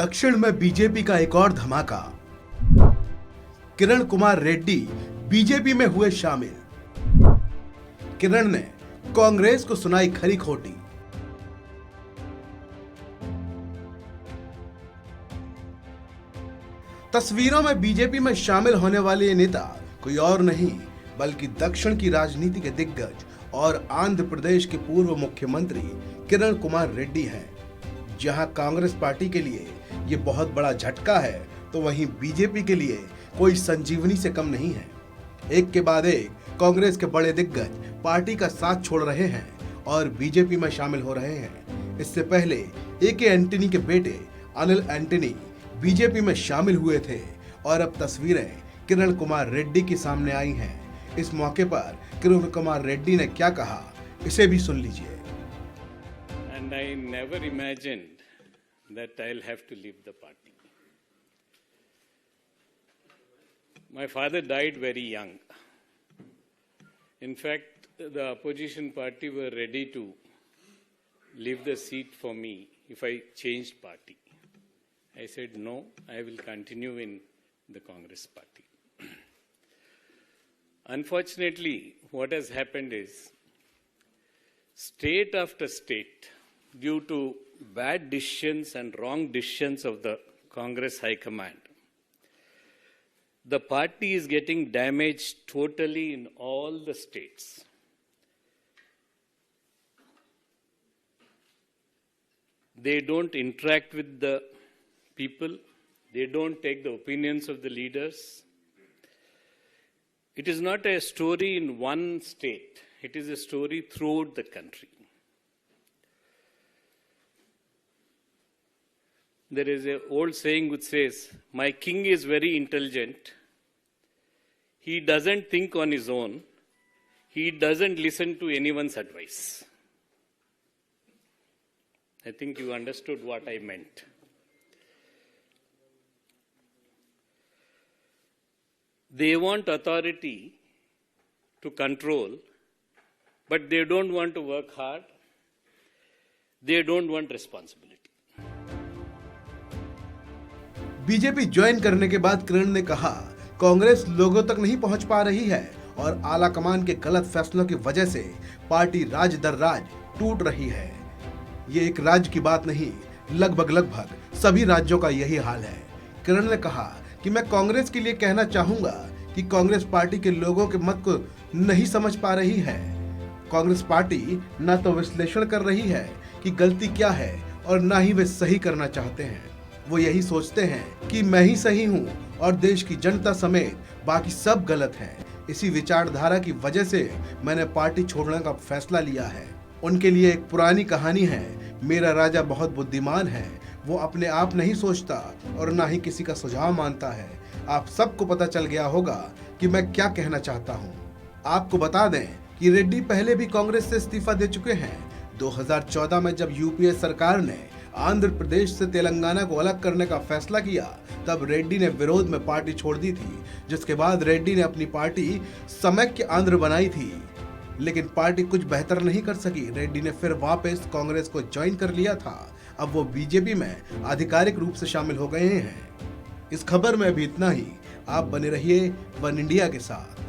दक्षिण में बीजेपी का एक और धमाका। किरण कुमार रेड्डी बीजेपी में हुए शामिल। किरण ने कांग्रेस को सुनाई खरी खोटी। तस्वीरों में बीजेपी में शामिल होने वाले ये नेता कोई और नहीं बल्कि दक्षिण की राजनीति के दिग्गज और आंध्र प्रदेश के पूर्व मुख्यमंत्री किरण कुमार रेड्डी हैं। जहां कांग्रेस पार्टी के लिए ये बहुत बड़ा झटका है, तो वहीं बीजेपी के लिए कोई संजीवनी से कम नहीं है। एक के बाद एक कांग्रेस के बड़े दिग्गज पार्टी का साथ छोड़ रहे हैं और बीजेपी में शामिल हो रहे हैं। इससे पहले ए.के. एंटनी के बेटे अनिल एंटनी बीजेपी में शामिल हुए थे और अब तस्वीरें किरण कुमार रेड्डी के सामने आई हैं। इस मौके पर किरण कुमार रेड्डी ने क्या कहा, इसे भी सुन लीजिए। And I never imagined that I'll have to leave the party. My father died very young. In fact, the opposition party were ready to leave the seat for me if I changed party. I said, no, I will continue in the Congress party. Unfortunately, what has happened is, state after state, due to bad decisions and wrong decisions of the Congress High Command, the party is getting damaged totally in all the states. They don't interact with the people. They don't take the opinions of the leaders. It is not a story in one state. It is a story throughout the country. There is an old saying which says, my king is very intelligent. He doesn't think on his own. He doesn't listen to anyone's advice. I think you understood what I meant. They want authority to control, but they don't want to work hard. They don't want responsibility. BJP join करने के बाद किरण ने कहा, कांग्रेस लोगों तक नहीं पहुंच पा रही है और आला कमान के गलत फैसलों की वजह से पार्टी राज दर राज टूट रही है। ये एक राज्य की बात नहीं, लगभग सभी राज्यों का यही हाल है। किरण ने कहा कि मैं कांग्रेस के लिए कहना चाहूंगा कि कांग्रेस पार्टी के लोगों के मत को नहीं समझ पा रही है। कांग्रेस पार्टी न तो विश्लेषण कर रही है कि गलती क्या है और न ही वे सही करना चाहते हैं। वो यही सोचते हैं कि मैं ही सही हूँ और देश की जनता समेत बाकी सब गलत हैं। इसी विचारधारा की वजह से मैंने पार्टी छोड़ने का फैसला लिया है। उनके लिए एक पुरानी कहानी है, मेरा राजा बहुत बुद्धिमान है, वो अपने आप नहीं सोचता और ना ही किसी का सुझाव मानता है। आप सबको पता चल गया होगा कि मैं क्या कहना चाहता हूँ। आपको बता दें कि रेड्डी पहले भी कांग्रेस से इस्तीफा दे चुके हैं। 2014 में जब यूपीए सरकार ने आंध्र प्रदेश से तेलंगाना को अलग करने का फैसला किया, तब रेड्डी ने विरोध में पार्टी छोड़ दी थी, जिसके बाद रेड्डी ने अपनी पार्टी समैक्य आंध्र बनाई थी, लेकिन पार्टी कुछ बेहतर नहीं कर सकी। रेड्डी ने फिर वापस कांग्रेस को ज्वाइन कर लिया था। अब वो बीजेपी में आधिकारिक रूप से शामिल हो गए हैं। इस खबर में अभी इतना ही। आप बने रहिए वन इंडिया के साथ।